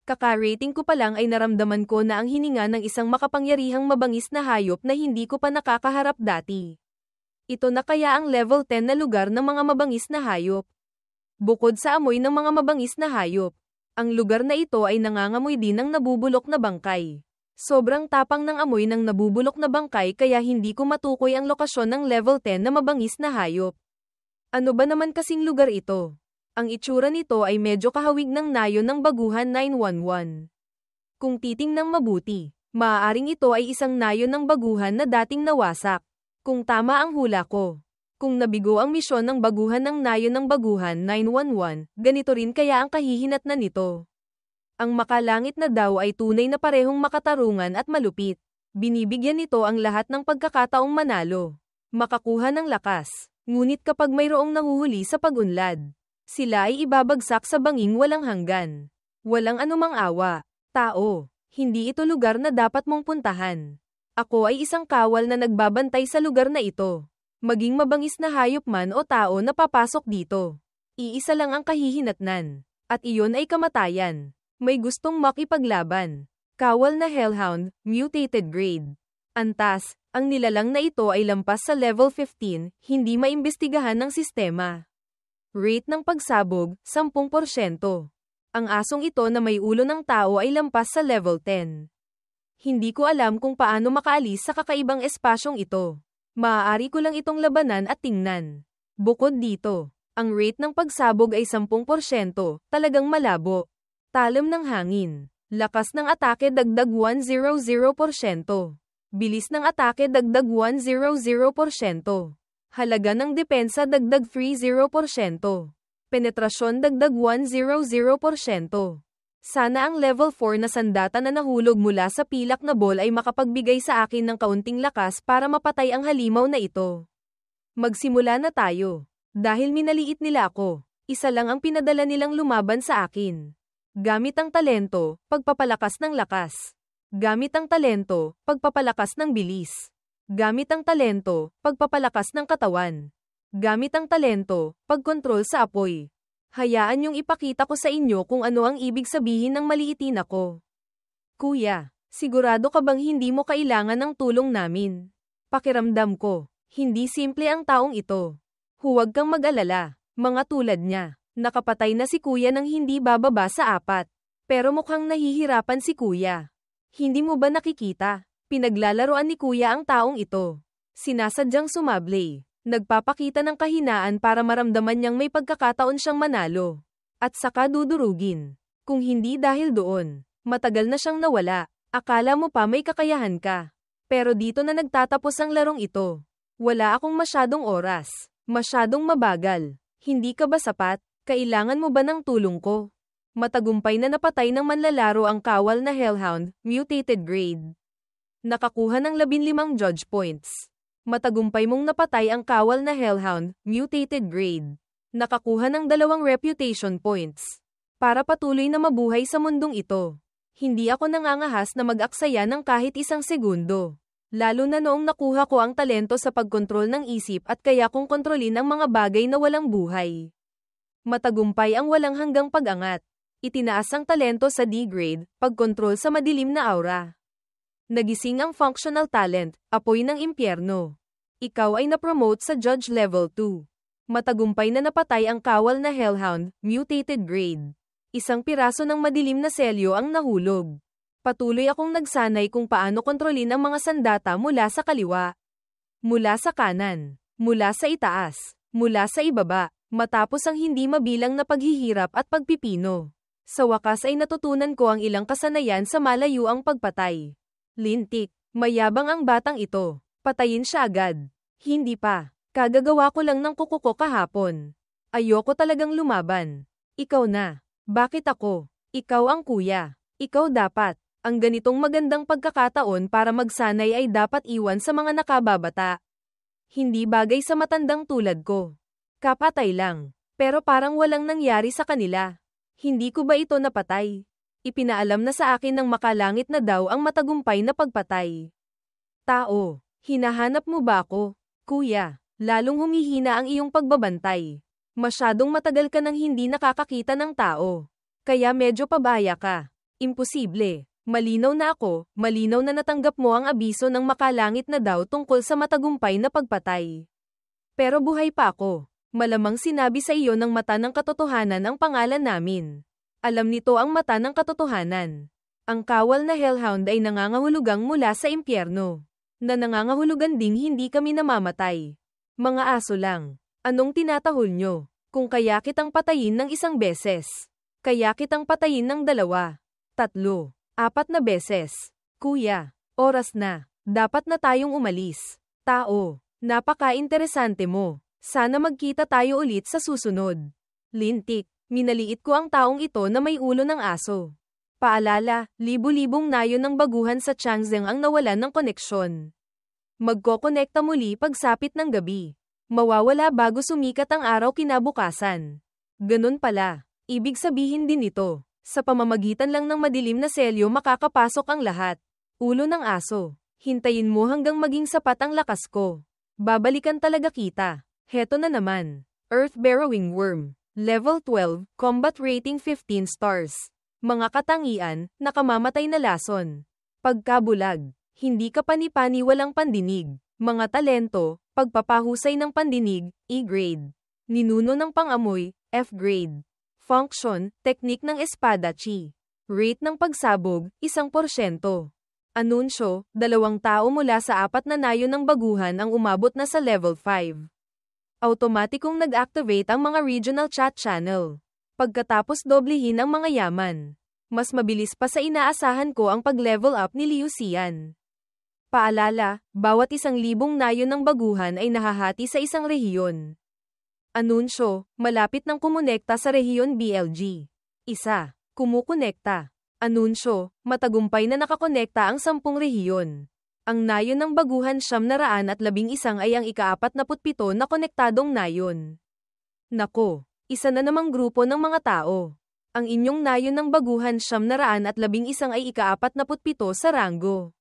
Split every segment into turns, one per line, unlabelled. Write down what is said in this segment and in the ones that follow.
Kaka-rating ko pa lang ay naramdaman ko na ang hininga ng isang makapangyarihang mabangis na hayop na hindi ko pa nakakaharap dati. Ito na kaya ang level 10 na lugar ng mga mabangis na hayop. Bukod sa amoy ng mga mabangis na hayop, ang lugar na ito ay nangangamoy din ng nabubulok na bangkay. Sobrang tapang ng amoy ng nabubulok na bangkay kaya hindi ko matukoy ang lokasyon ng level 10 na mabangis na hayop. Ano ba naman kasing lugar ito? Ang itsura nito ay medyo kahawig ng nayo ng Baguhan 911. Kung titingnang mabuti, maaaring ito ay isang nayo ng Baguhan na dating nawasak. Kung tama ang hula ko. Kung nabigo ang misyon ng baguhan ng nayo ng Baguhan 911, ganito rin kaya ang kahihinatnan nito. Ang makalangit na daw ay tunay na parehong makatarungan at malupit. Binibigyan nito ang lahat ng pagkakataong manalo. Makakuha ng lakas. Ngunit kapag mayroong nahuhuli sa pag-unlad, sila ay ibabagsak sa banging walang hanggan. Walang anumang awa. Tao, hindi ito lugar na dapat mong puntahan. Ako ay isang kawal na nagbabantay sa lugar na ito. Maging mabangis na hayop man o tao na papasok dito. Iisa lang ang kahihinatnan. At iyon ay kamatayan. May gustong makipaglaban. Kawal na Hellhound, mutated grade. Antas, ang nilalang na ito ay lampas sa level 15, hindi maimbestigahan ng sistema. Rate ng pagsabog, 10%. Ang asong ito na may ulo ng tao ay lampas sa level 10. Hindi ko alam kung paano makaalis sa kakaibang espasyong ito. Maaari ko lang itong labanan at tingnan. Bukod dito, ang rate ng pagsabog ay 10%, talagang malabo. Talam ng hangin. Lakas ng atake dagdag 100%. Bilis ng atake dagdag 100%. Halaga ng depensa dagdag 30%. Penetrasyon dagdag 100%. Sana ang level 4 na sandata na nahulog mula sa pilak na ball ay makapagbigay sa akin ng kaunting lakas para mapatay ang halimaw na ito. Magsimula na tayo. Dahil minaliit nila ako, isa lang ang pinadala nilang lumaban sa akin. Gamit ang talento, pagpapalakas ng lakas. Gamit ang talento, pagpapalakas ng bilis. Gamit ang talento, pagpapalakas ng katawan. Gamit ang talento, pagkontrol sa apoy. Hayaan niyong ipakita ko sa inyo kung ano ang ibig sabihin ng maliitin ako. Kuya, sigurado ka bang hindi mo kailangan ng tulong namin? Pakiramdam ko, hindi simple ang taong ito. Huwag kang mag-alala, mga tulad niya. Nakapatay na si kuya nang hindi bababa sa 4. Pero mukhang nahihirapan si kuya. Hindi mo ba nakikita? Pinaglalaroan ni kuya ang taong ito. Sinasadyang sumablay. Nagpapakita ng kahinaan para maramdaman niyang may pagkakataon siyang manalo. At saka dudurugin. Kung hindi dahil doon, matagal na siyang nawala. Akala mo pa may kakayahan ka. Pero dito na nagtatapos ang larong ito. Wala akong masyadong oras. Masyadong mabagal. Hindi ka ba sapat? Kailangan mo ba ng tulong ko? Matagumpay na napatay ng manlalaro ang kawal na Hellhound, mutated grade. Nakakuha ng 15 judge points. Matagumpay mong napatay ang kawal na Hellhound, mutated grade. Nakakuha ng 2 reputation points. Para patuloy na mabuhay sa mundong ito. Hindi ako nangangahas na mag-aksaya ng kahit isang segundo. Lalo na noong nakuha ko ang talento sa pagkontrol ng isip at kaya kong kontrolin ang mga bagay na walang buhay. Matagumpay ang walang hanggang pag-angat. Itinaas ang talento sa D-grade, pagkontrol sa madilim na aura. Nagising ang functional talent, apoy ng impyerno. Ikaw ay na-promote sa judge level 2. Matagumpay na napatay ang kawal na Hellhound, mutated grade. Isang piraso ng madilim na selyo ang nahulog. Patuloy akong nagsanay kung paano kontrolin ang mga sandata mula sa kaliwa. Mula sa kanan. Mula sa itaas. Mula sa ibaba. Matapos ang hindi mabilang na paghihirap at pagpipino. Sa wakas ay natutunan ko ang ilang kasanayan sa malayuang pagpatay. Lintik. Mayabang ang batang ito. Patayin siya agad. Hindi pa. Kagagawa ko lang ng kuko ko kahapon. Ayoko talagang lumaban. Ikaw na. Bakit ako? Ikaw ang kuya. Ikaw dapat. Ang ganitong magandang pagkakataon para magsanay ay dapat iwan sa mga nakababata. Hindi bagay sa matandang tulad ko. Kapatay lang. Pero parang walang nangyari sa kanila. Hindi ko ba ito napatay? Ipinaalam na sa akin ng makalangit na daw ang matagumpay na pagpatay. Tao, hinahanap mo ba ako? Kuya, lalong humihina ang iyong pagbabantay. Masyadong matagal ka nang hindi nakakakita ng tao. Kaya medyo pabaya ka. Imposible. Malinaw na ako, malinaw na natanggap mo ang abiso ng makalangit na daw tungkol sa matagumpay na pagpatay. Pero buhay pa ako. Malamang sinabi sa iyo ng mata ng katotohanan ang pangalan namin. Alam nito ang mata ng katotohanan. Ang kawal na Hellhound ay nangangahulugang mula sa impyerno. Na nangangahulugan ding hindi kami namamatay. Mga aso lang. Anong tinatahol nyo? Kung kaya kitang patayin ng isang beses. Kaya kitang patayin ng 2, 3, 4 na beses. Kuya, oras na. Dapat na tayong umalis. Tao, napaka-interesante mo. Sana magkita tayo ulit sa susunod. Lintik, minaliit ko ang taong ito na may ulo ng aso. Paalala, libu-libong nayon ng baguhan sa Changzheng ang nawalan ng koneksyon. Magkokonekta muli pagsapit ng gabi. Mawawala bago sumikat ang araw kinabukasan. Ganun pala. Ibig sabihin din ito. Sa pamamagitan lang ng madilim na selyo makakapasok ang lahat. Ulo ng aso. Hintayin mo hanggang maging sapat ang lakas ko. Babalikan talaga kita. Heto na naman. Earth-Burrowing Worm. Level 12, Combat Rating 15 stars. Mga katangian, nakamamatay na lason. Pagkabulag. Hindi ka pani-pani walang pandinig. Mga talento, pagpapahusay ng pandinig, E-grade. Ninuno ng pangamoy, F-grade. Function, teknik ng espadachi. Rate ng pagsabog, 1%. Anunsyo, 2 tao mula sa 4 na nayon ng baguhan ang umabot na sa level 5. Automatikong nag-activate ang mga regional chat channel. Pagkatapos doblehin ang mga yaman. Mas mabilis pa sa inaasahan ko ang pag-level up ni Liu Xian. Paalala, bawat 1,000 nayon ng baguhan ay nahahati sa isang rehiyon. Anunsyo, malapit nang kumonekta sa rehiyon BLG. 1. Kumukonekta. Anunsyo, matagumpay na nakakonekta ang 10 rehiyon. Ang nayon ng baguhan 911 ay ang ika-47 na konektadong nayon. Nako, isa na namang grupo ng mga tao. Ang inyong nayon ng baguhan 911 ay ika-47 sa ranggo.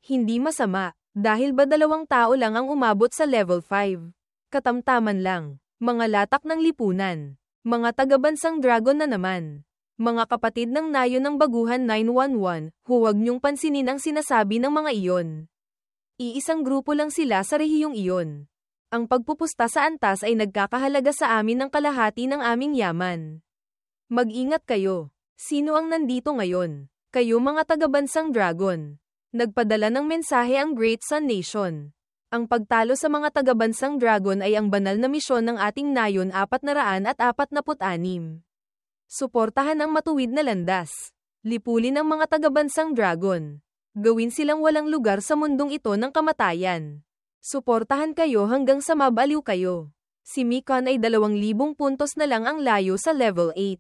Hindi masama, dahil ba 2 tao lang ang umabot sa level 5? Katamtaman lang. Mga latak ng lipunan. Mga tagabansang dragon na naman. Mga kapatid ng nayon ng baguhan 911, huwag niyong pansinin ang sinasabi ng mga iyon. Iisang grupo lang sila sa rehiyong iyon. Ang pagpupusta sa antas ay nagkakahalaga sa amin ng kalahati ng aming yaman. Mag-ingat kayo. Sino ang nandito ngayon? Kayo mga tagabansang dragon. Nagpadala ng mensahe ang Great Sun Nation. Ang pagtalo sa mga tagabansang dragon ay ang banal na misyon ng ating nayon 446. Suportahan ang matuwid na landas. Lipulin ang mga tagabansang dragon. Gawin silang walang lugar sa mundong ito ng kamatayan. Suportahan kayo hanggang sa mabaliw kayo. Si Mikon ay 2,000 puntos na lang ang layo sa level 8.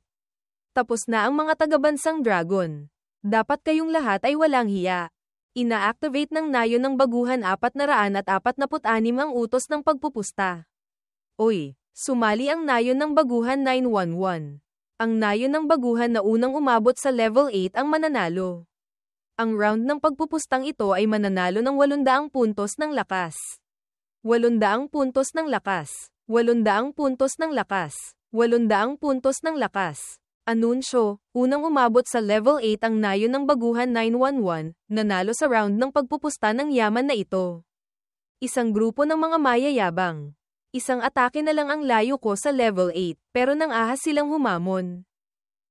Tapos na ang mga tagabansang dragon. Dapat kayong lahat ay walang hiya. Ina-activate ng nayon ng baguhan 446 ang utos ng pagpupusta. Oy, sumali ang nayon ng baguhan 911. Ang nayon ng baguhan na unang umabot sa level 8 ang mananalo. Ang round ng pagpupustang ito ay mananalo ng 800 puntos ng lakas. 800 puntos ng lakas. 800 puntos ng lakas. 800 puntos ng lakas. Anunsyo, unang umabot sa level 8 ang nayon ng baguhan 911, nanalo sa round ng pagpupusta ng yaman na ito. Isang grupo ng mga mayayabang. Isang atake na lang ang layo ko sa level 8, pero nang ahas silang humamon.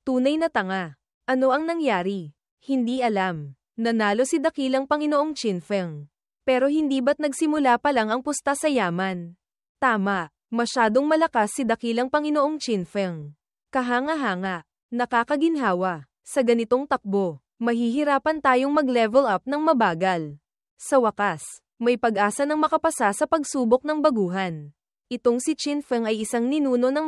Tunay na tanga. Ano ang nangyari? Hindi alam. Nanalo si dakilang Panginoong Qinfeng. Pero hindi ba't nagsimula pa lang ang pusta sa yaman? Tama, masyadong malakas si dakilang Panginoong Qinfeng. Kahanga-hanga. Nakakaginhawa. Sa ganitong takbo, mahihirapan tayong mag-level up ng mabagal. Sa wakas, may pag-asa ng makapasa sa pagsubok ng baguhan. Itong si Qinfeng ay isang ninuno ng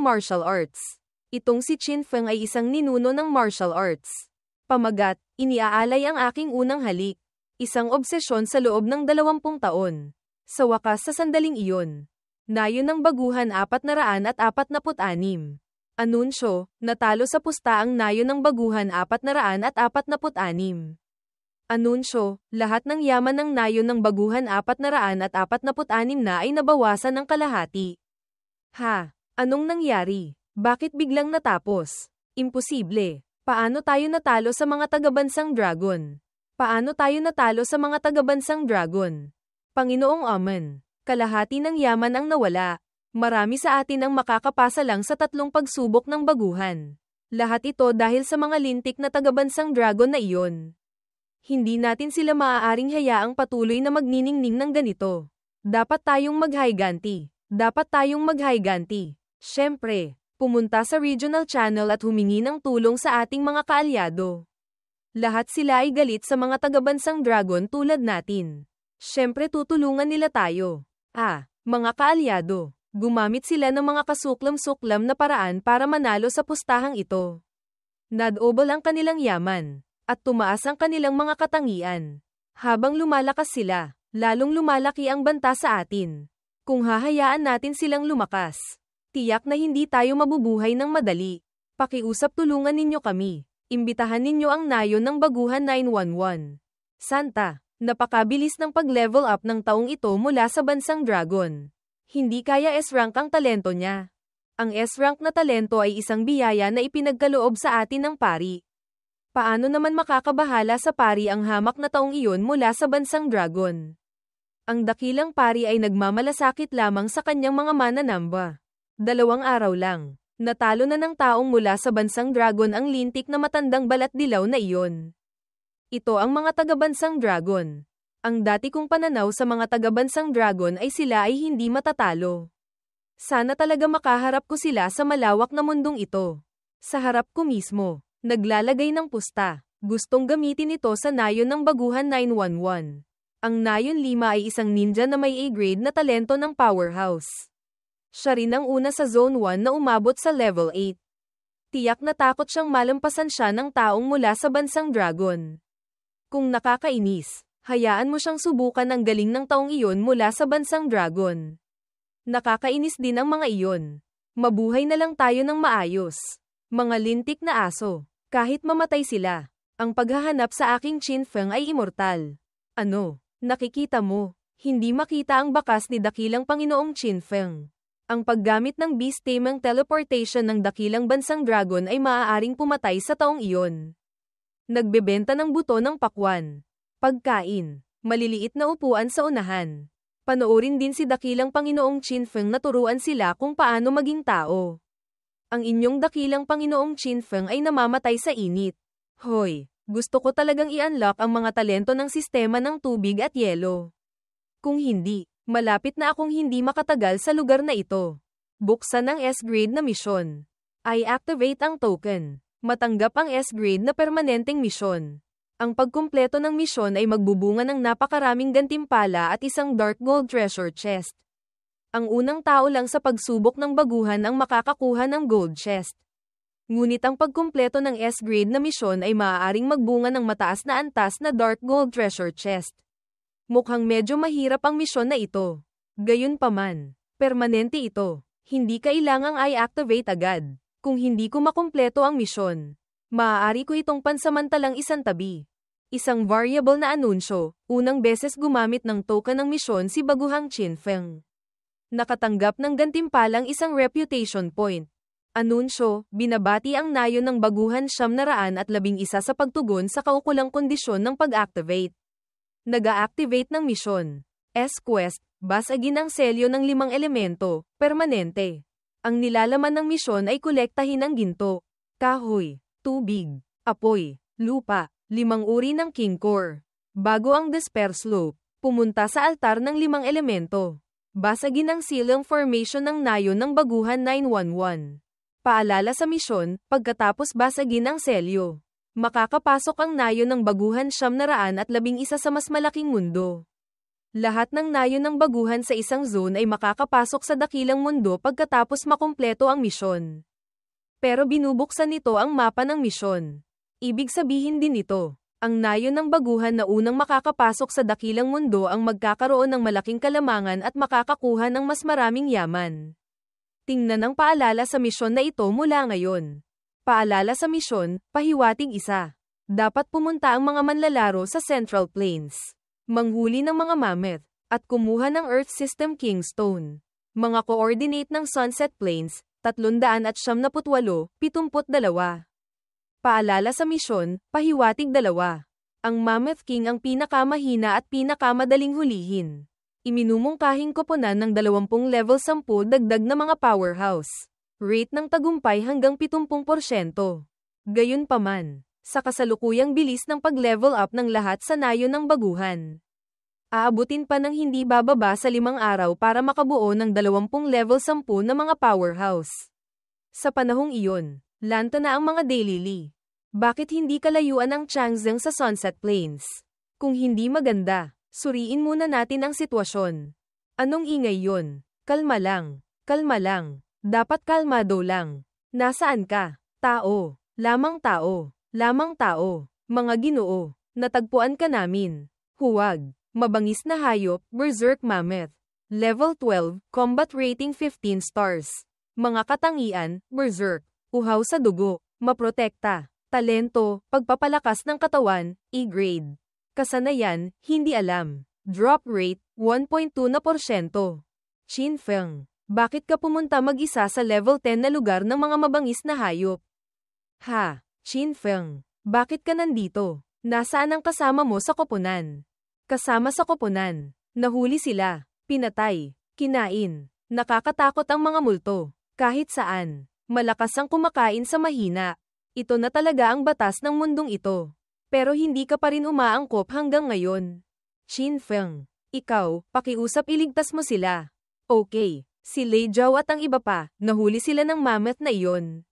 martial arts. Pamagat, iniaalay ang aking unang halik. Isang obsesyon sa loob ng 20 taon. Sa wakas sa sandaling iyon. Nayon ng baguhan 446. Anunsyo, natalo sa pusta ang nayon ng baguhan 446. Anunsyo, lahat ng yaman ng nayon ng baguhan 446 na ay nabawasan ng kalahati. Ha? Anong nangyari? Bakit biglang natapos? Imposible. Paano tayo natalo sa mga tagabansang dragon? Paano tayo natalo sa mga tagabansang dragon? Panginoong Amen, kalahati ng yaman ang nawala. Marami sa atin ang makakapasa lang sa 3 pagsubok ng baguhan. Lahat ito dahil sa mga lintik na tagabansang dragon na iyon. Hindi natin sila maaaring hayaang patuloy na magniningning ng ganito. Dapat tayong maghiganti. Dapat tayong maghiganti. Siyempre, pumunta sa regional channel at humingi ng tulong sa ating mga kaalyado. Lahat sila ay galit sa mga tagabansang dragon tulad natin. Siyempre tutulungan nila tayo. Mga kaalyado. Gumamit sila ng mga kasuklam-suklam na paraan para manalo sa pustahang ito. Nadobol ang kanilang yaman, at tumaas ang kanilang mga katangian. Habang lumalakas sila, lalong lumalaki ang banta sa atin. Kung hahayaan natin silang lumakas, tiyak na hindi tayo mabubuhay ng madali. Pakiusap tulungan ninyo kami. Imbitahan ninyo ang nayon ng baguhan 911. Santa, napakabilis ng pag-level up ng taong ito mula sa bansang dragon. Hindi kaya S-rank ang talento niya. Ang S-rank na talento ay isang biyaya na ipinagkaloob sa atin ng pari. Paano naman makakabahala sa pari ang hamak na taong iyon mula sa bansang dragon? Ang dakilang pari ay nagmamalasakit lamang sa kanyang mga mananamba. 2 araw lang, natalo na ng taong mula sa bansang dragon ang lintik na matandang balat dilaw na iyon. Ito ang mga tagabansang dragon. Ang dati kong pananaw sa mga tagabansang dragon ay sila ay hindi matatalo. Sana talaga makaharap ko sila sa malawak na mundong ito. Sa harap ko mismo, naglalagay ng pusta. Gustong gamitin ito sa nayon ng baguhan 911. Ang nayon 5 ay isang ninja na may A-grade na talento ng powerhouse. Siya rin ang una sa Zone 1 na umabot sa level 8. Tiyak na takot siyang malampasan siya ng taong mula sa bansang dragon. Kung nakakainis, hayaan mo siyang subukan ang galing ng taong iyon mula sa bansang dragon. Nakakainis din ang mga iyon. Mabuhay na lang tayo ng maayos. Mga lintik na aso. Kahit mamatay sila, ang paghahanap sa aking Qinfeng ay immortal. Ano? Nakikita mo? Hindi makita ang bakas ni dakilang Panginoong Qinfeng. Ang paggamit ng beast taming teleportation ng dakilang bansang dragon ay maaaring pumatay sa taong iyon. Nagbebenta ng buto ng pakwan. Pagkain, maliliit na upuan sa unahan. Panoorin din si dakilang Panginoong Qinfeng na turuan sila kung paano maging tao. Ang inyong dakilang Panginoong Qinfeng ay namamatay sa init. Hoy, gusto ko talagang i-unlock ang mga talento ng sistema ng tubig at yelo. Kung hindi, malapit na akong hindi makatagal sa lugar na ito. Buksan ang S-grade na misyon. I-activate ang token. Matanggap ang S-grade na permanenteng misyon. Ang pagkumpleto ng misyon ay magbubunga ng napakaraming gantimpala at isang dark gold treasure chest. Ang unang tao lang sa pagsubok ng baguhan ang makakakuha ng gold chest. Ngunit ang pagkumpleto ng S-grade na misyon ay maaaring magbunga ng mataas na antas na dark gold treasure chest. Mukhang medyo mahirap ang misyon na ito. Gayunpaman, permanente ito. Hindi kailangang i-activate agad. Kung hindi ko makumpleto ang misyon, maaari ko itong pansamantalang isantabi. Isang variable na anunsyo, unang beses gumamit ng token ng misyon si Baguhang Qinfeng. Nakatanggap ng gantimpalang isang reputation point. Anunsyo, binabati ang nayon ng baguhan 911 sa pagtugon sa kaukulang kondisyon ng pag-activate. Nag-a-activate ng misyon. S-Quest, basagin ang selyo ng 5 elemento, permanente. Ang nilalaman ng misyon ay kolektahin ang ginto, kahoy, tubig, apoy, lupa, 5 uri ng king core. Bago ang despair slope, pumunta sa altar ng 5 elemento. Basagin ang silang formation ng nayon ng baguhan 911. Paalala sa misyon, pagkatapos basagin ang selyo. Makakapasok ang nayon ng baguhan 911 sa mas malaking mundo. Lahat ng nayon ng baguhan sa isang zone ay makakapasok sa dakilang mundo pagkatapos makumpleto ang misyon. Pero binubuksan nito ang mapa ng misyon. Ibig sabihin din ito, ang nayon ng baguhan na unang makakapasok sa dakilang mundo ang magkakaroon ng malaking kalamangan at makakakuha ng mas maraming yaman. Tingnan ang paalala sa misyon na ito mula ngayon. Paalala sa misyon, pahiwatig 1. Dapat pumunta ang mga manlalaro sa Central Plains. Manghuli ng mga mammoth, at kumuha ng Earth System Kingstone. Mga coordinate ng Sunset Plains, 378, 72. Paalala sa misyon, pahiwatig 2. Ang Mammoth King ang pinakamahina at pinakamadaling hulihin. Iminumungkahing koponan ng 20 level 10 dagdag na mga powerhouse. Rate ng tagumpay hanggang 70%. Gayunpaman, sa kasalukuyang bilis ng pag-level up ng lahat sa nayon ng baguhan. Aabutin pa ng hindi bababa sa 5 araw para makabuo ng 20 level 10 na mga powerhouse. Sa panahong iyon, lanta na ang mga daily. Bakit hindi kalayuan ang Changzheng sa Sunset Plains? Kung hindi maganda, suriin muna natin ang sitwasyon. Anong ingay yon? Kalma lang. Kalma lang. Dapat kalmado lang. Nasaan ka? Tao. Lamang tao. Lamang tao. Mga Ginoo. Natagpuan ka namin. Huwag. Mabangis na hayop, Berserk Mammoth. Level 12, Combat Rating 15 stars. Mga katangian, Berserk. Uhaw sa dugo. Maprotekta. Talento, pagpapalakas ng katawan, E-grade. Kasanayan, hindi alam. Drop rate, 1.2%. Qin Feng. Bakit ka pumunta mag-isa sa level 10 na lugar ng mga mabangis na hayop? Ha, Qin Feng. Bakit ka nandito? Nasaan ang kasama mo sa koponan? Kasama sa koponan. Nahuli sila. Pinatay. Kinain. Nakakatakot ang mga multo. Kahit saan. Malakas ang kumakain sa mahina. Ito na talaga ang batas ng mundong ito. Pero hindi ka pa rin umaangkop hanggang ngayon. Qin Feng. Ikaw, pakiusap iligtas mo sila. Okay. Si Lei Zhao at ang iba pa, nahuli sila ng mammoth na iyon.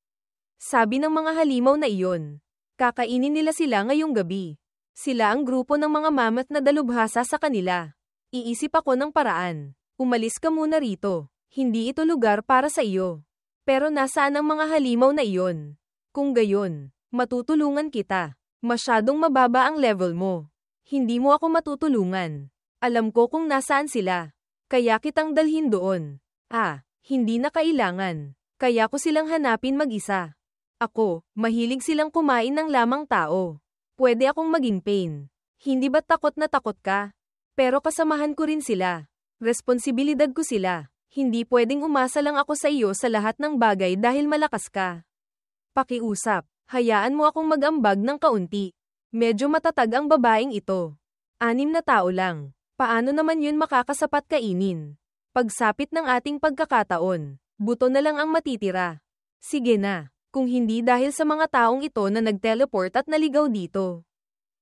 Sabi ng mga halimaw na iyon. Kakainin nila sila ngayong gabi. Sila ang grupo ng mga mammoth na dalubhasa sa kanila. Iisip ako ng paraan. Umalis ka muna rito. Hindi ito lugar para sa iyo. Pero nasaan ang mga halimaw na iyon? Kung gayon, matutulungan kita. Masyadong mababa ang level mo. Hindi mo ako matutulungan. Alam ko kung nasaan sila. Kaya kitang dalhin doon. Hindi na kailangan. Kaya ko silang hanapin mag-isa. Ako, mahilig silang kumain ng lamang tao. Pwede akong maging pain. Hindi ba takot na takot ka? Pero kasamahan ko rin sila. Responsibilidad ko sila. Hindi pwedeng umasa lang ako sa iyo sa lahat ng bagay dahil malakas ka. Pakiusap, hayaan mo akong mag-ambag ng kaunti. Medyo matatag ang babaeng ito. 6 na tao lang. Paano naman yun makakasapat kainin? Pagsapit ng ating pagkakataon, buto na lang ang matitira. Sige na. Kung hindi dahil sa mga taong ito na nag-teleport at naligaw dito.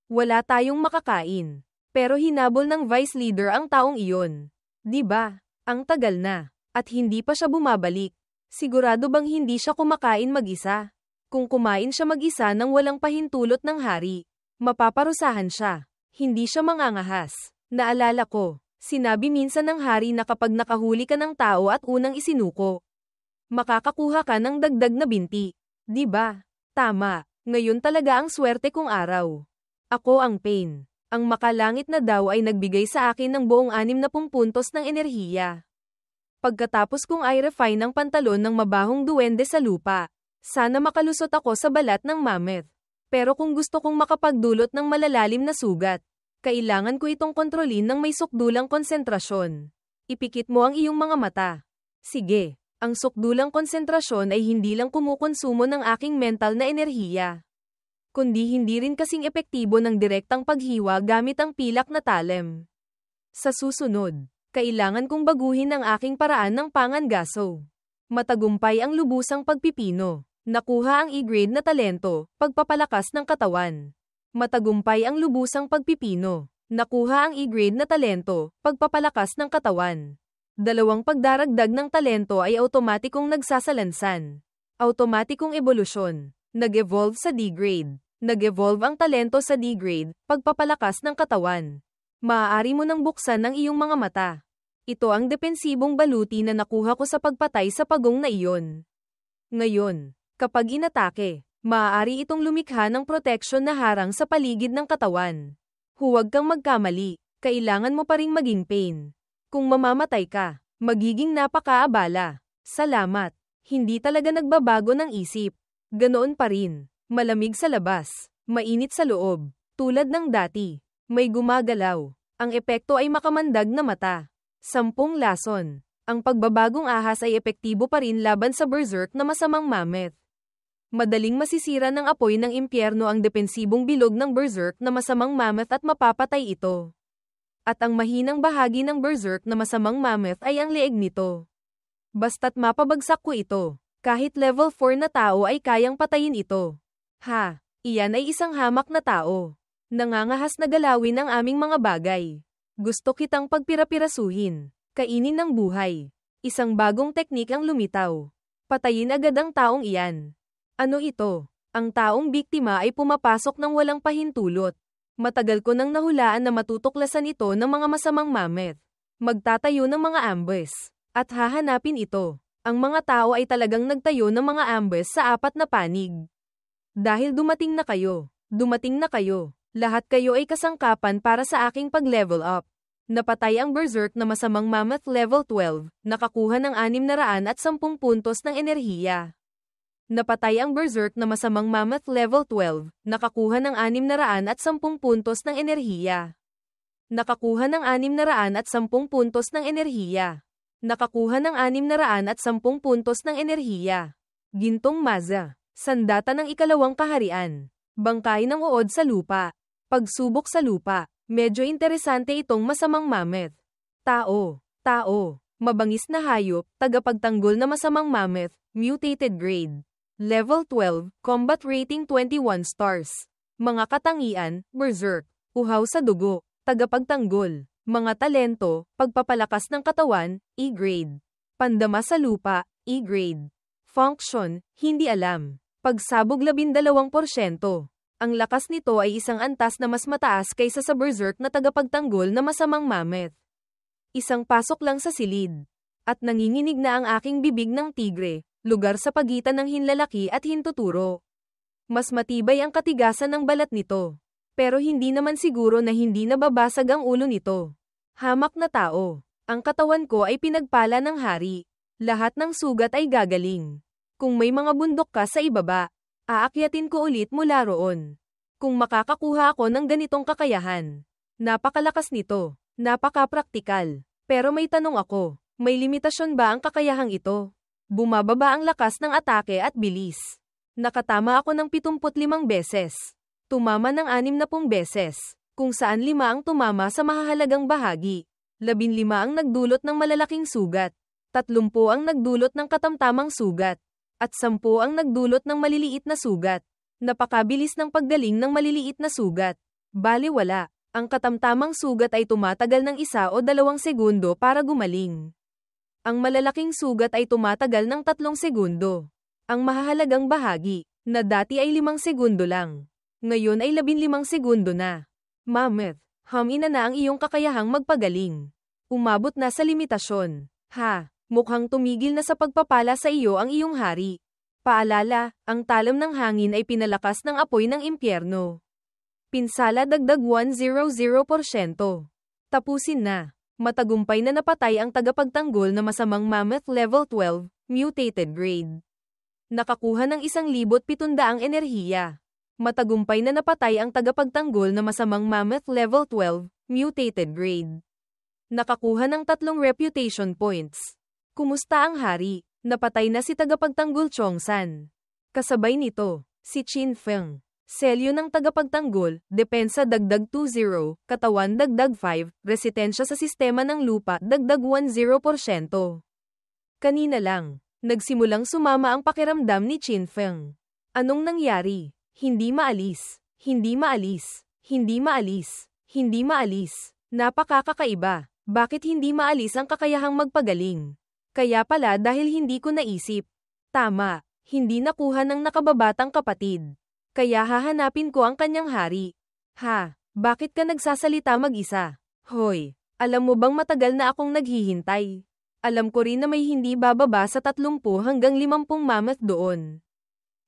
Wala tayong makakain. Pero hinabol ng vice leader ang taong iyon. Di ba? Ang tagal na. At hindi pa siya bumabalik. Sigurado bang hindi siya kumakain mag-isa? Kung kumain siya mag-isa nang walang pahintulot ng hari, mapaparusahan siya. Hindi siya mangangahas. Naalala ko, sinabi minsan ng hari na kapag nakahuli ka ng tao at unang isinuko, makakakuha ka ng dagdag na binti. Di ba? Tama. Ngayon talaga ang swerte kong araw. Ako ang pain. Ang makalangit na daw ay nagbigay sa akin ng buong 60 puntos ng enerhiya. Pagkatapos kong i-refine ng pantalon ng mabahong duwende sa lupa, sana makalusot ako sa balat ng mammoth. Pero kung gusto kong makapagdulot ng malalalim na sugat, kailangan ko itong kontrolin ng may sukdulang konsentrasyon. Ipikit mo ang iyong mga mata. Sige. Ang sukdulang konsentrasyon ay hindi lang kumukonsumo ng aking mental na enerhiya, kundi hindi rin kasing epektibo ng direktang paghiwa gamit ang pilak na talem. Sa susunod, kailangan kong baguhin ang aking paraan ng pangangaso. Matagumpay ang lubusang pagpipino. Nakuha ang E-grade na talento, pagpapalakas ng katawan. Matagumpay ang lubusang pagpipino. Nakuha ang E-grade na talento, pagpapalakas ng katawan. 2 pagdaragdag ng talento ay automatikong nagsasalansan. Automatikong ebolusyon. Nag-evolve sa D-grade. Nag-evolve ang talento sa D-grade, pagpapalakas ng katawan. Maaari mo nang buksan ang iyong mga mata. Ito ang depensibong baluti na nakuha ko sa pagpatay sa pagong na iyon. Ngayon, kapag inatake, maaari itong lumikha ng proteksyon na harang sa paligid ng katawan. Huwag kang magkamali. Kailangan mo pa ring maging pain. Kung mamamatay ka, magiging napakaabala. Salamat. Hindi talaga nagbabago ng isip. Ganoon pa rin. Malamig sa labas. Mainit sa loob. Tulad ng dati. May gumagalaw. Ang epekto ay makamandag na mata. 10 lason. Ang pagbabagong ahas ay epektibo pa rin laban sa berserk na masamang mammoth. Madaling masisira ng apoy ng impyerno ang depensibong bilog ng berserk na masamang mammoth at mapapatay ito. At ang mahinang bahagi ng berserk na masamang mammoth ay ang leeg nito. Basta't mapabagsak ko ito, kahit level 4 na tao ay kayang patayin ito. Ha, iyan ay isang hamak na tao. Nangangahas na galawin ang aming mga bagay. Gusto kitang pagpira-pirasuhin, kainin ng buhay. Isang bagong teknik ang lumitaw. Patayin agad ang taong iyan. Ano ito? Ang taong biktima ay pumapasok ng walang pahintulot. Matagal ko nang nahulaan na matutuklasan ito ng mga masamang mammoth. Magtatayo ng mga ambus. At hahanapin ito. Ang mga tao ay talagang nagtayo ng mga ambus sa 4 na panig. Dahil dumating na kayo. Lahat kayo ay kasangkapan para sa aking pag-level up. Napatay ang berserk na masamang mammoth level 12, nakakuha ng 610 puntos ng enerhiya. Napatay ang berserk na masamang mammoth level 12, nakakuha ng 610 puntos ng enerhiya. Nakakuha ng 610 puntos ng enerhiya. Nakakuha ng 610 puntos ng enerhiya. Gintong Maza. Sandata ng ikalawang kaharian. Bangkay ng uod sa lupa. Pagsubok sa lupa. Medyo interesante itong masamang mammoth. Tao. Mabangis na hayop, tagapagtanggol na masamang mammoth, mutated grade. Level 12, combat rating 21 stars. Mga katangian, berserk, uhaw sa dugo, tagapagtanggol. Mga talento, pagpapalakas ng katawan, E-grade. Pandama sa lupa, E-grade. Function, hindi alam. Pagsabog 12%. Ang lakas nito ay isang antas na mas mataas kaysa sa berserk na tagapagtanggol na masamang mammoth. Isang pasok lang sa silid. At nanginginig na ang aking bibig ng tigre, lugar sa pagitan ng hinlalaki at hintuturo. Mas matibay ang katigasan ng balat nito. Pero hindi naman siguro na hindi nababasag ang ulo nito. Hamak na tao. Ang katawan ko ay pinagpala ng hari. Lahat ng sugat ay gagaling. Kung may mga bundok ka sa ibaba, aakyatin ko ulit mula roon. Kung makakakuha ako ng ganitong kakayahan. Napakalakas nito. Napaka-praktikal. Pero may tanong ako. May limitasyon ba ang kakayahang ito? Bumababa ang lakas ng atake at bilis. Nakatama ako ng 75 beses. Tumama ng 60 beses. Kung saan 5 ang tumama sa mahahalagang bahagi. 15 ang nagdulot ng malalaking sugat. 30 ang nagdulot ng katamtamang sugat. At 10 ang nagdulot ng maliliit na sugat. Napakabilis ng paggaling ng maliliit na sugat. Bali wala. Ang katamtamang sugat ay tumatagal ng 1 o 2 segundo para gumaling. Ang malalaking sugat ay tumatagal ng 3 segundo. Ang mahahalagang bahagi, na dati ay 5 segundo lang. Ngayon ay 15 segundo na. Mammoth, hamina na ang iyong kakayahang magpagaling. Umabot na sa limitasyon. Ha, mukhang tumigil na sa pagpapala sa iyo ang iyong hari. Paalala, ang talam ng hangin ay pinalakas ng apoy ng impyerno. Pinsala dagdag 100%. Tapusin na. Matagumpay na napatay ang tagapagtanggol na masamang mammoth level 12, mutated grade. Nakakuha ng 1,700 enerhiya. Matagumpay na napatay ang tagapagtanggol na masamang mammoth level 12, mutated grade. Nakakuha ng 3 reputation points. Kumusta ang hari? Napatay na si tagapagtanggol Chongsan. Kasabay nito, si Qin Feng. Selyo ng tagapagtanggol, depensa dagdag 20, katawan dagdag 5, resistensya sa sistema ng lupa dagdag 10%. Kanina lang, nagsimulang sumama ang pakiramdam ni Qin Feng. Anong nangyari? Hindi maalis. Napakakakaiba. Bakit hindi maalis ang kakayahang magpagaling? Kaya pala dahil hindi ko naisip. Tama, hindi nakuha ng nakababatang kapatid. Kaya hahanapin ko ang kanyang hari. Ha, bakit ka nagsasalita mag-isa? Hoy, alam mo bang matagal na akong naghihintay? Alam ko rin na may hindi bababa sa 30 hanggang 50 mammoth doon.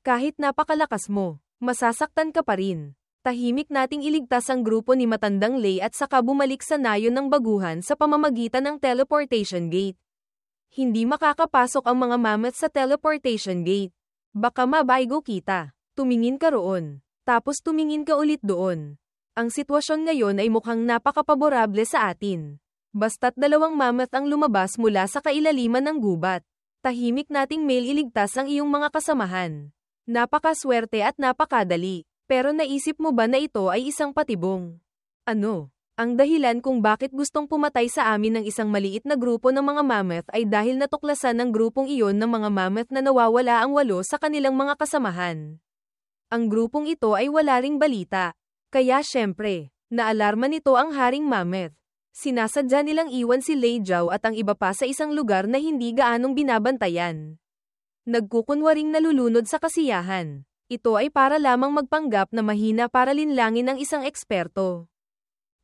Kahit napakalakas mo, masasaktan ka pa rin. Tahimik nating iligtas ang grupo ni Matandang Lei at saka bumalik sa nayon ng baguhan sa pamamagitan ng teleportation gate. Hindi makakapasok ang mga mammoth sa teleportation gate. Baka mabaygo kita. Tumingin ka roon. Tapos tumingin ka ulit doon. Ang sitwasyon ngayon ay mukhang napakapaborable sa atin. Basta't 2 mammoth ang lumabas mula sa kailaliman ng gubat. Tahimik nating mail iligtas ang iyong mga kasamahan. Napakaswerte at napakadali. Pero naisip mo ba na ito ay isang patibong? Ano? Ang dahilan kung bakit gustong pumatay sa amin ng isang maliit na grupo ng mga mammoth ay dahil natuklasan ng grupong iyon ng mga mammoth na nawawala ang 8 sa kanilang mga kasamahan. Ang grupong ito ay wala ring balita. Kaya syempre, naalarma nito ang haring mammoth. Sinasadya nilang iwan si Lei Zhao at ang iba pa sa isang lugar na hindi gaanong binabantayan. Nagkukunwaring nalulunod sa kasiyahan. Ito ay para lamang magpanggap na mahina para linlangin ang isang eksperto.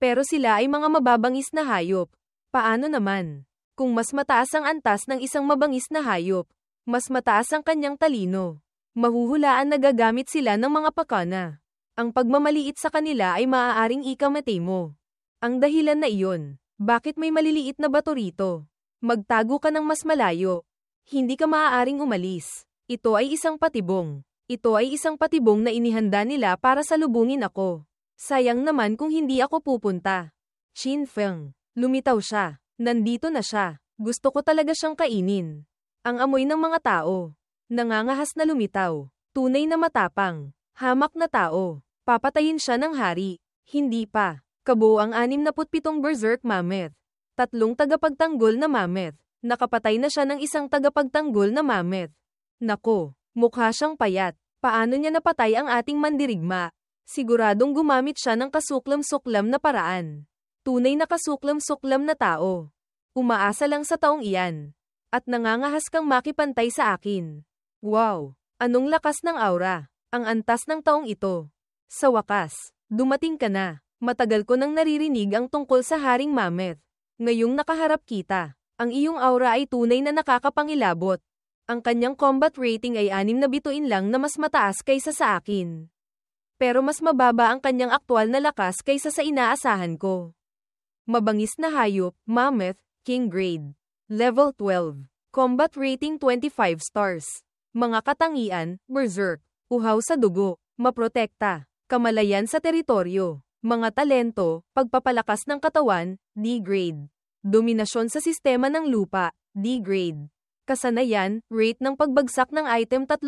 Pero sila ay mga mababangis na hayop. Paano naman? Kung mas mataas ang antas ng isang mabangis na hayop, mas mataas ang kanyang talino. Mahuhulaan na gagamit sila ng mga pakana. Ang pagmamaliit sa kanila ay maaaring ikamatay mo. Ang dahilan na iyon, bakit may maliliit na bato rito? Magtago ka ng mas malayo. Hindi ka maaaring umalis. Ito ay isang patibong. Ito ay isang patibong na inihanda nila para salubungin ako. Sayang naman kung hindi ako pupunta. Qin Feng. Lumitaw siya. Nandito na siya. Gusto ko talaga siyang kainin. Ang amoy ng mga tao. Nangangahas na lumitaw. Tunay na matapang. Hamak na tao. Papatayin siya ng hari. Hindi pa. Kabuo ang 67 berserk mammoth. 3 tagapagtanggol na mammoth. Nakapatay na siya ng isang tagapagtanggol na mammoth. Nako, mukha siyang payat. Paano niya napatay ang ating mandirigma? Siguradong gumamit siya ng kasuklam-suklam na paraan. Tunay na kasuklam-suklam na tao. Umaasa lang sa taong iyan. At nangangahas kang makipantay sa akin. Wow! Anong lakas ng aura. Ang antas ng taong ito. Sa wakas, dumating ka na. Matagal ko nang naririnig ang tungkol sa haring mammoth. Ngayong nakaharap kita, ang iyong aura ay tunay na nakakapangilabot. Ang kanyang combat rating ay 6 na bituin lang na mas mataas kaysa sa akin. Pero mas mababa ang kanyang aktwal na lakas kaysa sa inaasahan ko. Mabangis na hayop, mammoth, king grade. Level 12. Combat rating 25 stars. Mga katangian, berserk. Uhaw sa dugo, maprotekta. Kamalayan sa teritoryo. Mga talento, pagpapalakas ng katawan, D grade. Dominasyon sa sistema ng lupa, D grade. Kasanayan, rate ng pagbagsak ng item 3%.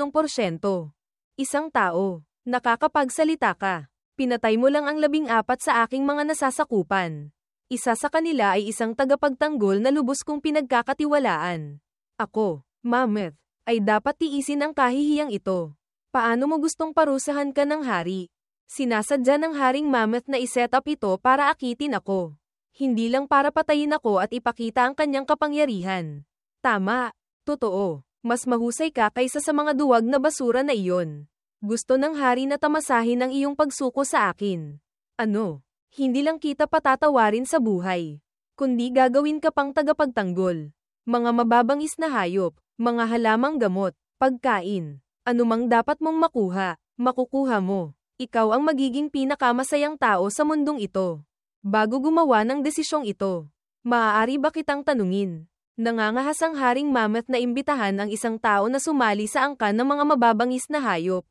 Isang tao. Nakakapagsalita ka. Pinatay mo lang ang 14 sa aking mga nasasakupan. Isa sa kanila ay isang tagapagtanggol na lubos kong pinagkakatiwalaan. Ako, mammoth, ay dapat tiisin ang kahihiyang ito. Paano mo gustong parusahan ka ng hari? Sinasadya ng haring mammoth na iset up ito para akitin ako. Hindi lang para patayin ako at ipakita ang kanyang kapangyarihan. Tama, totoo. Mas mahusay ka kaysa sa mga duwag na basura na iyon. Gusto ng hari na tamasahin ang iyong pagsuko sa akin. Ano? Hindi lang kita patatawarin sa buhay. Kundi gagawin ka pang tagapagtanggol. Mga mababangis na hayop, mga halamang gamot, pagkain. Anumang dapat mong makuha, makukuha mo. Ikaw ang magiging pinakamasayang tao sa mundong ito. Bago gumawa ng desisyong ito, maaari ba kitang tanungin? Nangangahas ang haring mammoth na imbitahan ang isang tao na sumali sa angkan ng mga mababangis na hayop.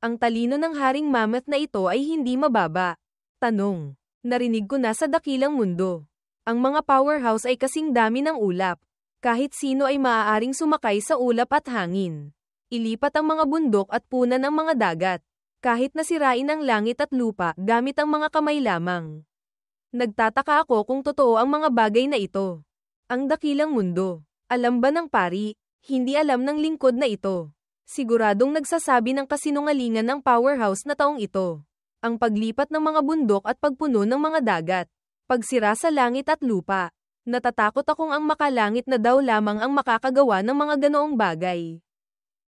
Ang talino ng haring mammoth na ito ay hindi mababa. Tanong. Narinig ko na sa dakilang mundo. Ang mga powerhouse ay kasing dami ng ulap. Kahit sino ay maaaring sumakay sa ulap at hangin. Ilipat ang mga bundok at punan ng mga dagat. Kahit nasirain ang langit at lupa gamit ang mga kamay lamang. Nagtataka ako kung totoo ang mga bagay na ito. Ang dakilang mundo. Alam ba ng pari? Hindi alam ng lingkod na ito. Siguradong nagsasabi ng kasinungalingan ng powerhouse na taong ito. Ang paglipat ng mga bundok at pagpuno ng mga dagat. Pagsira sa langit at lupa. Natatakot akong ang makalangit na daw lamang ang makakagawa ng mga ganoong bagay.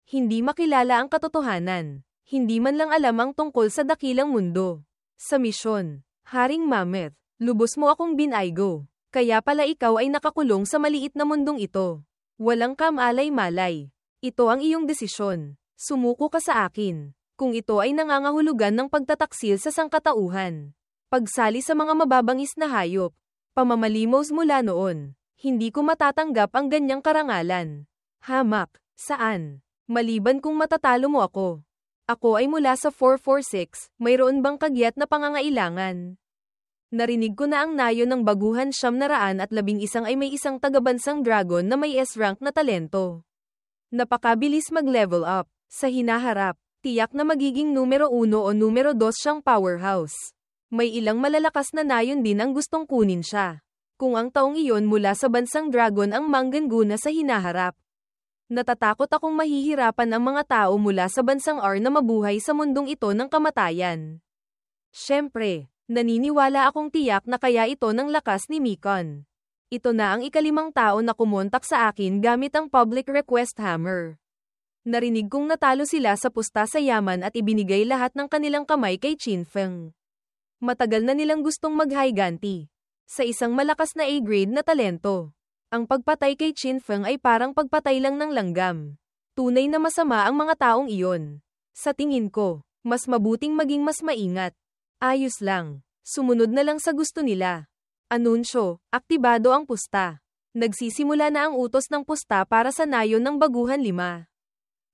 Hindi makilala ang katotohanan. Hindi man lang alam ang tungkol sa dakilang mundo. Sa misyon, haring mammoth, lubos mo akong binaygo. Kaya pala ikaw ay nakakulong sa maliit na mundong ito. Walang kamalay-malay. Ito ang iyong desisyon. Sumuko ka sa akin. Kung ito ay nangangahulugan ng pagtataksil sa sangkatauhan. Pagsali sa mga mababangis na hayop. Pamamalimos mula noon. Hindi ko matatanggap ang ganyang karangalan. Hamak. Saan? Maliban kung matatalo mo ako. Ako ay mula sa 446, mayroon bang kagyat na pangangailangan? Narinig ko na ang nayo ng baguhan 911 ay may isang tagabansang dragon na may S-rank na talento. Napakabilis mag-level up. Sa hinaharap, tiyak na magiging numero 1 o numero 2 siyang powerhouse. May ilang malalakas na nayon din ang gustong kunin siya. Kung ang taong iyon mula sa bansang dragon ang manggaguna sa hinaharap. Natatakot akong mahihirapan ang mga tao mula sa bansang R na mabuhay sa mundong ito ng kamatayan. Siyempre, naniniwala akong tiyak na kaya ito ng lakas ni Mikon. Ito na ang ikalimang tao na kumontak sa akin gamit ang public request hammer. Narinig kong natalo sila sa pusta sa yaman at ibinigay lahat ng kanilang kamay kay Qinfeng. Matagal na nilang gustong mag-higanti sa isang malakas na A-grade na talento. Ang pagpatay kay Qinfeng ay parang pagpatay lang ng langgam. Tunay na masama ang mga taong iyon. Sa tingin ko, mas mabuting maging mas maingat. Ayos lang. Sumunod na lang sa gusto nila. Anunsyo, aktibado ang pusta. Nagsisimula na ang utos ng pusta para sa nayon ng Baguhan 5.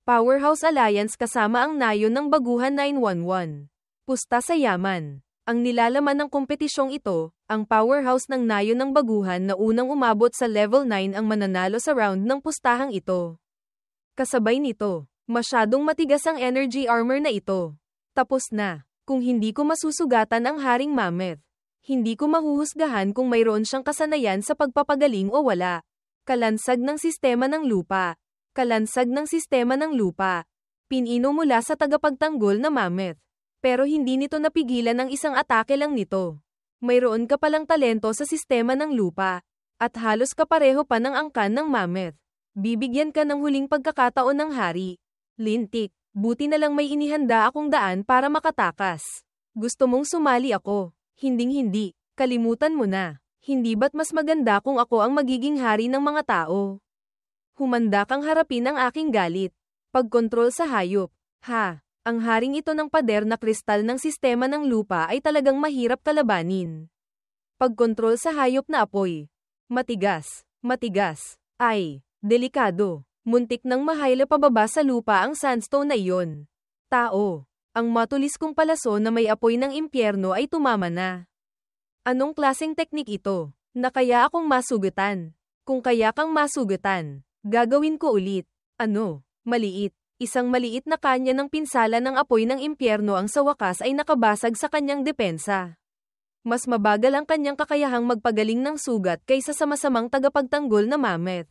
Powerhouse Alliance kasama ang nayon ng Baguhan 911. Pusta sa yaman. Ang nilalaman ng kompetisyong ito, ang powerhouse ng nayon ng Baguhan na unang umabot sa level 9 ang mananalo sa round ng pustahang ito. Kasabay nito, masyadong matigas ang energy armor na ito. Tapos na, kung hindi ko masusugatan ang Haring Mammoth. Hindi ko mahuhusgahan kung mayroon siyang kasanayan sa pagpapagaling o wala. Kalansag ng sistema ng lupa. Kalansag ng sistema ng lupa. Pinino mula sa tagapagtanggol na Mammoth. Pero hindi nito napigilan ang isang atake lang nito. Mayroon ka palang talento sa sistema ng lupa. At halos kapareho pa ng angkan ng Mammoth. Bibigyan ka ng huling pagkakataon ng hari. Lintik, buti na lang may inihanda akong daan para makatakas. Gusto mong sumali ako? Hinding-hindi, kalimutan mo na. Hindi ba't mas maganda kung ako ang magiging hari ng mga tao? Humanda kang harapin ang aking galit. Pagkontrol sa hayop. Ha, ang haring ito ng pader na kristal ng sistema ng lupa ay talagang mahirap kalabanin. Pagkontrol sa hayop na apoy. Matigas, matigas. Ay, delikado. Muntik nang mahayla pababa sa lupa ang sandstone na iyon. Tao. Ang matulis kong palaso na may apoy ng impyerno ay tumama na. Anong klaseng teknik ito? Na kaya akong masugatan? Kung kaya kang masugatan, gagawin ko ulit. Ano? Maliit. Isang maliit na kanya ng pinsala ng apoy ng impyerno ang sa wakas ay nakabasag sa kanyang depensa. Mas mabagal ang kanyang kakayahang magpagaling ng sugat kaysa sa masamang tagapagtanggol na Mammoth.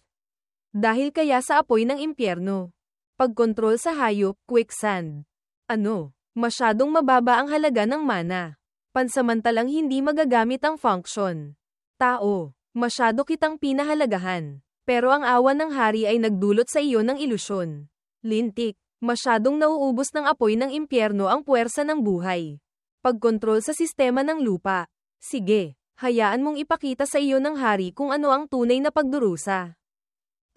Dahil kaya sa apoy ng impyerno. Pagkontrol sa hayop, quicksand. Ano? Masyadong mababa ang halaga ng mana. Pansamantalang hindi magagamit ang function. Tao, masyado kitang pinahalagahan. Pero ang awa ng hari ay nagdulot sa iyo ng ilusyon. Lintik, masyadong nauubos ng apoy ng impyerno ang puwersa ng buhay. Pagkontrol sa sistema ng lupa. Sige, hayaan mong ipakita sa iyo ng hari kung ano ang tunay na pagdurusa.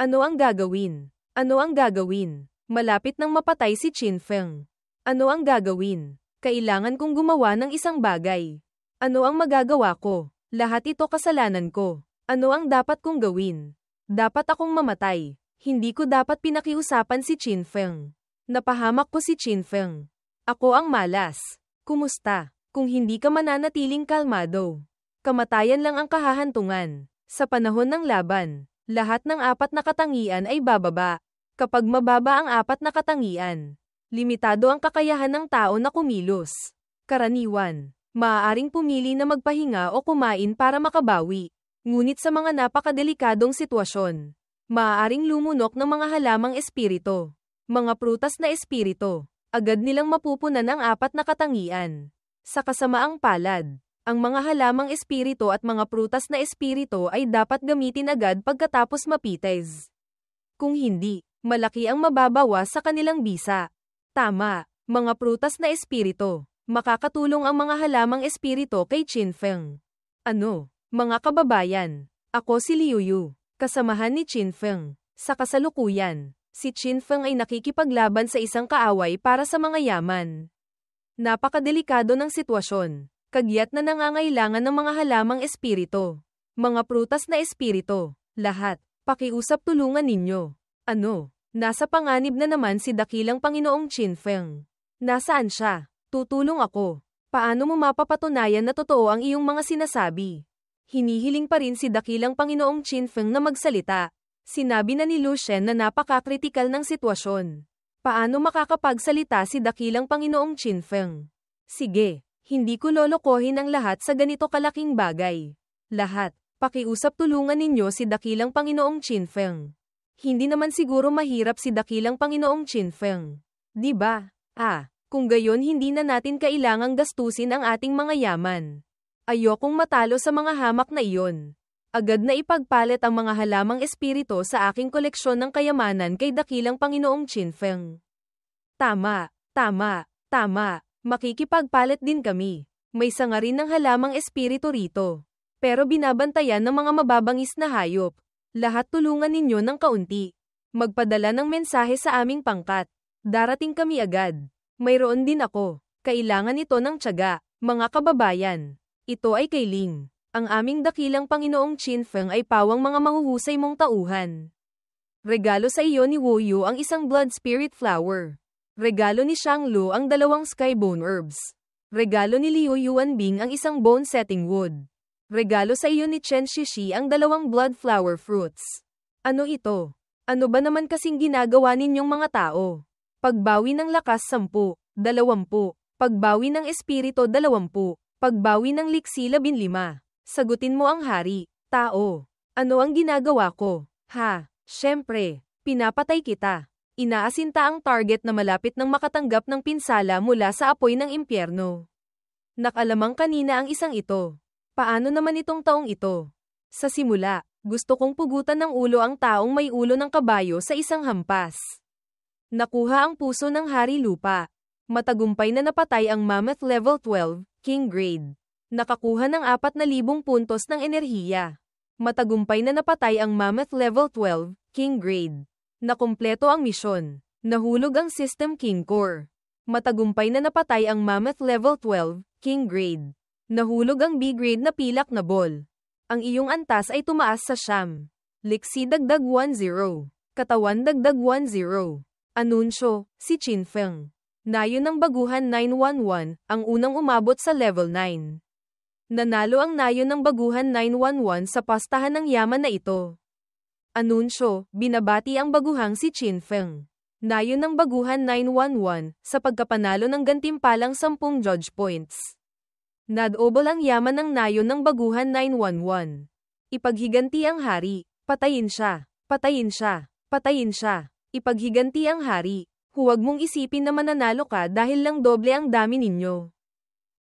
Ano ang gagawin? Ano ang gagawin? Malapit nang mapatay si Qinfeng. Ano ang gagawin? Kailangan kong gumawa ng isang bagay. Ano ang magagawa ko? Lahat ito kasalanan ko. Ano ang dapat kong gawin? Dapat akong mamatay. Hindi ko dapat pinakiusapan si Qinfeng. Napahamak ko si Qinfeng. Ako ang malas. Kumusta? Kung hindi ka mananatiling kalmado. Kamatayan lang ang kahahantungan. Sa panahon ng laban, lahat ng 4 na katangian ay bababa. Kapag mababa ang 4 na katangian, limitado ang kakayahan ng tao na kumilos. Karaniwan, maaaring pumili na magpahinga o kumain para makabawi. Ngunit sa mga napakadelikadong sitwasyon, maaaring lumunok ng mga halamang espirito. Mga prutas na espirito, agad nilang mapupunan ang 4 na katangian. Sa kasamaang palad, ang mga halamang espirito at mga prutas na espirito ay dapat gamitin agad pagkatapos mapitez. Kung hindi, malaki ang mababawas sa kanilang bisa. Tama, mga prutas na espirito. Makakatulong ang mga halamang espirito kay Qinfeng. Ano, mga kababayan, ako si Liuyu, kasamahan ni Qinfeng. Sa kasalukuyan, si Qinfeng ay nakikipaglaban sa isang kaaway para sa mga yaman. Napakadelikado ng sitwasyon, kagyat na nangangailangan ng mga halamang espirito. Mga prutas na espirito, lahat, pakiusap tulungan ninyo. Ano? Nasa panganib na naman si dakilang Panginoong Qinfeng. Nasaan siya? Tutulong ako. Paano mo mapapatunayan na totoo ang iyong mga sinasabi? Hinihiling pa rin si dakilang Panginoong Qinfeng na magsalita. Sinabi na ni Lu Shen na napaka-kritikal ng sitwasyon. Paano makakapagsalita si dakilang Panginoong Qinfeng? Sige, hindi ko lolokohin ang lahat sa ganito kalaking bagay. Lahat, pakiusap tulungan ninyo si dakilang Panginoong Qinfeng. Hindi naman siguro mahirap si dakilang Panginoong Qinfeng. Di ba? Kung gayon hindi na natin kailangang gastusin ang ating mga yaman. Ayokong matalo sa mga hamak na iyon. Agad na ipagpalit ang mga halamang espirito sa aking koleksyon ng kayamanan kay dakilang Panginoong Qinfeng. Tama, tama, tama. Makikipagpalit din kami. May sanga rin ng halamang espiritu rito. Pero binabantayan ng mga mababangis na hayop. Lahat tulungan ninyo ng kaunti. Magpadala ng mensahe sa aming pangkat. Darating kami agad. Mayroon din ako. Kailangan ito ng tiyaga, mga kababayan. Ito ay kay Ling. Ang aming dakilang Panginoong Qinfeng ay pawang mga mahuhusay mong tauhan. Regalo sa iyo ni Wu Yu ang isang blood spirit flower. Regalo ni Shanglu ang 2 sky bone herbs. Regalo ni Liu Yuanbing ang isang bone setting wood. Regalo sa iyo ni Chen Shishi ang 2 blood flower fruits. Ano ito? Ano ba naman kasing ginagawa ninyong mga tao? Pagbawi ng lakas 10, 20. Pagbawi ng espiritu 20. Pagbawi ng liksi 15. Sagutin mo ang hari, tao. Ano ang ginagawa ko? Siyempre, pinapatay kita. Inaasinta ang target na malapit nang makatanggap ng pinsala mula sa apoy ng impyerno. Nakalamang kanina ang isang ito. Paano naman itong taong ito? Sa simula, gusto kong pugutan ng ulo ang taong may ulo ng kabayo sa isang hampas. Nakuha ang puso ng hari lupa. Matagumpay na napatay ang Mammoth Level 12, King Grade. Nakakuha ng 4,000 puntos ng enerhiya. Matagumpay na napatay ang Mammoth Level 12, King Grade. Nakumpleto ang misyon. Nahulog ang System King Core. Matagumpay na napatay ang Mammoth Level 12, King Grade. Nahulog ang B-Grade na pilak na ball. Ang iyong antas ay tumaas sa siyam. Liksi dagdag 10. Katawan dagdag 10. Anunsyo, si Qinfeng. Nayon ng baguhan 911, ang unang umabot sa level 9. Nanalo ang nayon ng baguhan 911 sa pastahan ng yaman na ito. Anunsyo, binabati ang baguhang si Qinfeng. Nayon ng baguhan 911, sa pagkapanalo ng gantimpalang 10 judge points. Nadobol ang yaman ng nayon ng baguhan 911. Ipaghiganti ang hari, patayin siya, patayin siya, patayin siya. Ipaghiganti ang hari, huwag mong isipin na mananalo ka dahil lang doble ang dami ninyo.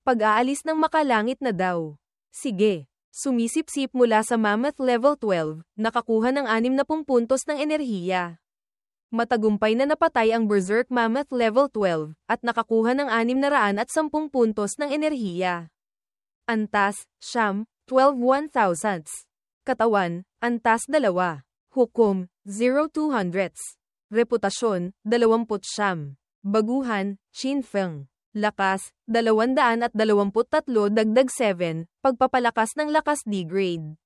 Pag-aalis ng makalangit na daw. Sige, sumisip-sip mula sa Mammoth Level 12, nakakuha ng 60 puntos ng enerhiya. Matagumpay na napatay ang Berserk Mammoth Level 12, at nakakuha ng 610 puntos ng enerhiya. Antas, siyam, 12 1,000ths. Katawan, antas 2. Hukom, 0 200ths. Reputasyon, 20 siyam. Baguhan, Qinfeng. Lakas, 223 dagdag 7, pagpapalakas ng lakas D-grade.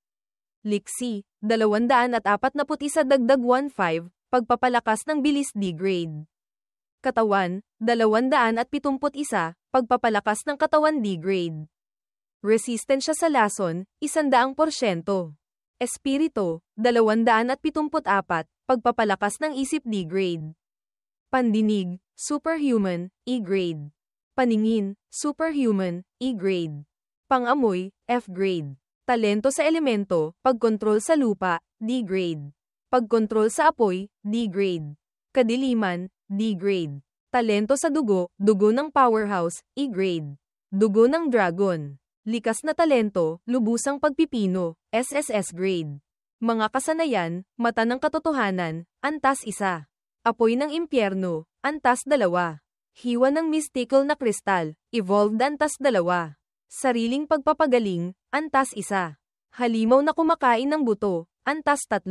Liksi, 241 dagdag 15, pagpapalakas ng bilis D-grade. Katawan, 271, pagpapalakas ng katawan D-grade. Resistensya sa lason, 100%. Espiritu, 274, pagpapalakas ng isip D-grade. Pandinig, superhuman, E-grade. Paningin, superhuman, E-grade. Pangamoy, F-grade. Talento sa elemento, pagkontrol sa lupa, D-grade. Pagkontrol sa apoy, D-grade. Kadiliman, D-grade. Talento sa dugo, dugo ng powerhouse, E-grade. Dugo ng dragon. Likas na talento, lubusang pagpipino, SSS grade. Mga kasanayan, mata ng katotohanan, antas 1. Apoy ng impyerno, antas 2. Hiwa ng mystical na kristal, evolved antas 2. Sariling pagpapagaling, antas 1. Halimaw na kumakain ng buto, antas 3.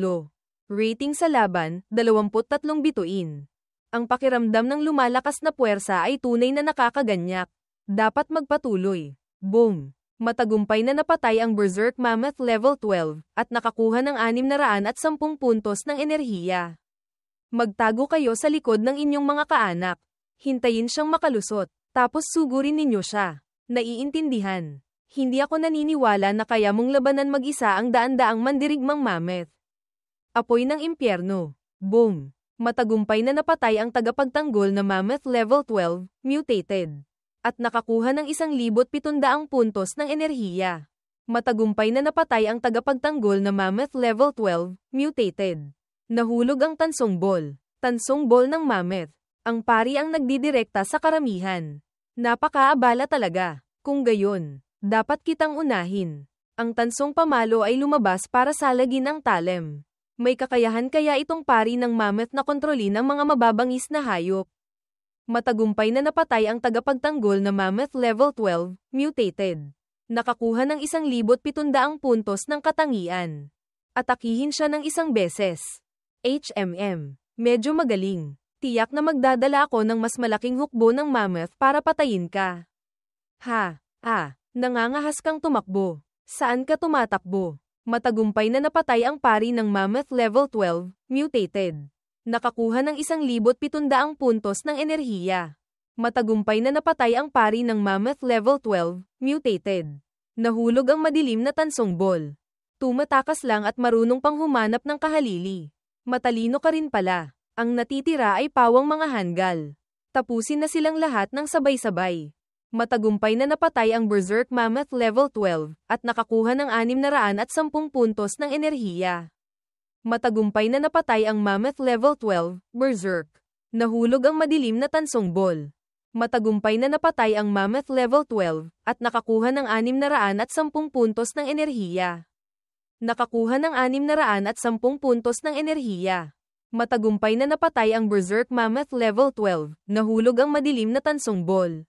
Rating sa laban, 23 bituin. Ang pakiramdam ng lumalakas na puwersa ay tunay na nakakaganyak. Dapat magpatuloy. Boom! Matagumpay na napatay ang Berserk Mammoth Level 12, at nakakuha ng 610 puntos ng enerhiya. Magtago kayo sa likod ng inyong mga kaanak. Hintayin siyang makalusot, tapos sugurin ninyo siya. Naiintindihan. Hindi ako naniniwala na kaya mong labanan mag-isa ang daan-daang mandirigmang mammoth. Apoy ng impyerno. Boom! Matagumpay na napatay ang tagapagtanggol na Mammoth Level 12, mutated. At nakakuha ng 1,700 puntos ng enerhiya. Matagumpay na napatay ang tagapagtanggol na Mammoth Level 12, mutated. Nahulog ang tansong ball. Tansong ball ng Mammoth. Ang pari ang nagdidirekta sa karamihan. Napakaabala talaga. Kung gayon, dapat kitang unahin. Ang tansong pamalo ay lumabas para salagin ang talem. May kakayahan kaya itong pari ng Mammoth na kontrolin ang mga mababangis na hayop. Matagumpay na napatay ang tagapagtanggol na Mammoth Level 12, mutated. Nakakuha ng 1,700 puntos ng katangian. Atakihin siya ng 1 beses. Medyo magaling. Tiyak na magdadala ako ng mas malaking hukbo ng Mammoth para patayin ka. Nangangahas kang tumakbo. Saan ka tumatakbo? Matagumpay na napatay ang pari ng Mammoth Level 12, mutated. Nakakuha ng 1,700 puntos ng enerhiya. Matagumpay na napatay ang pari ng Mammoth Level 12, mutated. Nahulog ang madilim na tansong ball. Tumatakas lang at marunong pang humanap ng kahalili. Matalino ka rin pala. Ang natitira ay pawang mga hanggal. Tapusin na silang lahat ng sabay-sabay. Matagumpay na napatay ang Berserk Mammoth Level 12, at nakakuha ng 610 puntos ng enerhiya. Matagumpay na napatay ang Mammoth Level 12, Berserk. Nahulog ang madilim na tansong ball. Matagumpay na napatay ang Mammoth Level 12, at nakakuha ng 610 puntos ng enerhiya. Nakakuha ng 610 puntos ng enerhiya. Matagumpay na napatay ang Berserk Mammoth Level 12, nahulog ang madilim na tansong ball.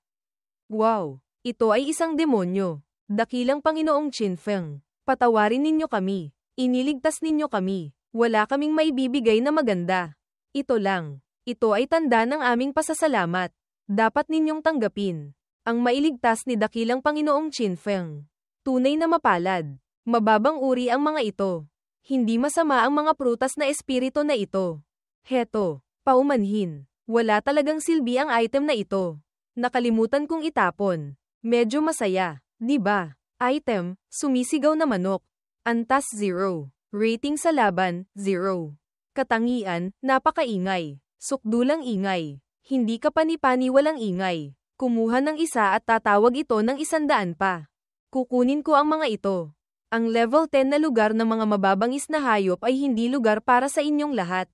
Wow! Ito ay isang demonyo. Dakilang Panginoong Qinfeng. Patawarin ninyo kami. Iniligtas ninyo kami. Wala kaming maibibigay na maganda. Ito lang. Ito ay tanda ng aming pasasalamat. Dapat ninyong tanggapin. Ang mailigtas ni Dakilang Panginoong Qinfeng. Tunay na mapalad. Mababang uri ang mga ito. Hindi masama ang mga prutas na espiritu na ito. Heto. Paumanhin. Wala talagang silbi ang item na ito. Nakalimutan kong itapon. Medyo masaya, di ba? Item, sumisigaw na manok. Antas 0. Rating sa laban, 0. Katangian, napakaingay. Sukdulang ingay. Hindi ka pani-pani walang ingay. Kumuha ng isa at tatawag ito ng 100 pa. Kukunin ko ang mga ito. Ang level 10 na lugar ng mga mababangis na hayop ay hindi lugar para sa inyong lahat.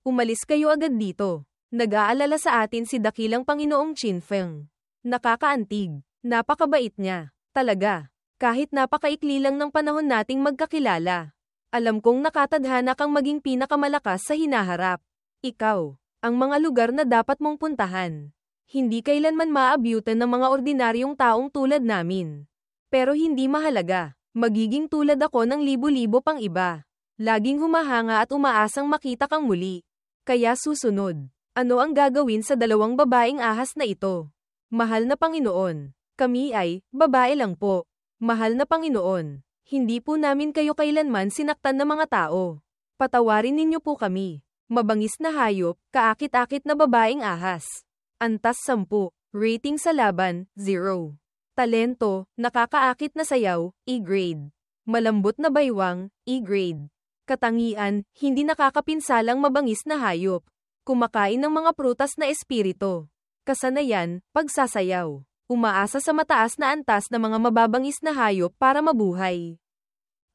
Umalis kayo agad dito. Nag-aalala sa atin si Dakilang Panginoong Qinfeng. Nakakaantig. Napakabait niya. Talaga. Kahit napakaikli lang ng panahon nating magkakilala. Alam kong nakatadhana kang maging pinakamalakas sa hinaharap. Ikaw. Ang mga lugar na dapat mong puntahan. Hindi kailanman maabyutan ng mga ordinaryong taong tulad namin. Pero hindi mahalaga. Magiging tulad ako ng libo-libo pang iba. Laging humahanga at umaasang makita kang muli. Kaya susunod. Ano ang gagawin sa 2 babaeng ahas na ito? Mahal na Panginoon. Kami ay, babae lang po. Mahal na Panginoon. Hindi po namin kayo kailanman sinaktan na mga tao. Patawarin ninyo po kami. Mabangis na hayop, kaakit-akit na babaeng ahas. Antas 10. Rating sa laban, 0. Talento, nakakaakit na sayaw, E-grade. Malambot na baywang, E-grade. Katangian, hindi nakakapinsalang mabangis na hayop. Kumakain ng mga prutas na espiritu. Kasanayan, pagsasayaw. Umaasa sa mataas na antas na mga mababangis na hayop para mabuhay.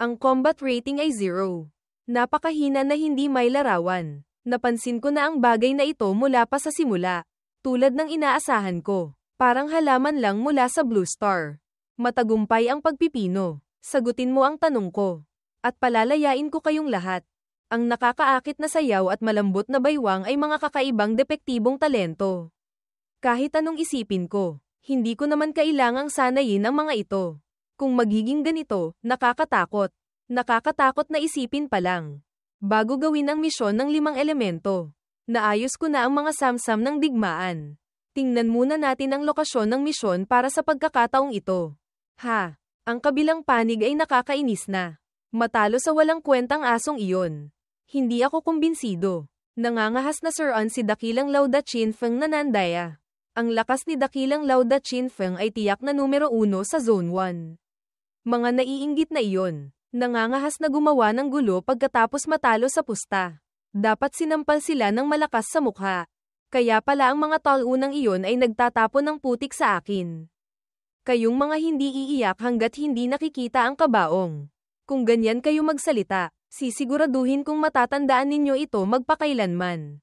Ang combat rating ay 0. Napakahina na hindi may larawan. Napansin ko na ang bagay na ito mula pa sa simula. Tulad ng inaasahan ko. Parang halaman lang mula sa Blue Star. Matagumpay ang pagpipino. Sagutin mo ang tanong ko. At palalayain ko kayong lahat. Ang nakakaakit na sayaw at malambot na baywang ay mga kakaibang depektibong talento. Kahit anong isipin ko, hindi ko naman kailangang sanayin ang mga ito. Kung magiging ganito, nakakatakot. Nakakatakot na isipin pa lang. Bago gawin ang misyon ng 5 elemento, naayos ko na ang mga samsam ng digmaan. Tingnan muna natin ang lokasyon ng misyon para sa pagkakataong ito. Ang kabilang panig ay nakakainis na. Matalo sa walang kwentang asong iyon. Hindi ako kumbinsido. Nangangahas na Sir-on si Dakilang Lauda Qinfeng na nandaya. Ang lakas ni Dakilang Lauda Qinfeng ay tiyak na numero 1 sa Zone 1. Mga naiinggit na iyon. Nangangahas na gumawa ng gulo pagkatapos matalo sa pusta. Dapat sinampal sila ng malakas sa mukha. Kaya pala ang mga talunang iyon ay nagtatapon ng putik sa akin. Kayong mga hindi iiyak hanggat hindi nakikita ang kabaong. Kung ganyan kayo magsalita, sisiguraduhin kung matatandaan ninyo ito magpakailanman.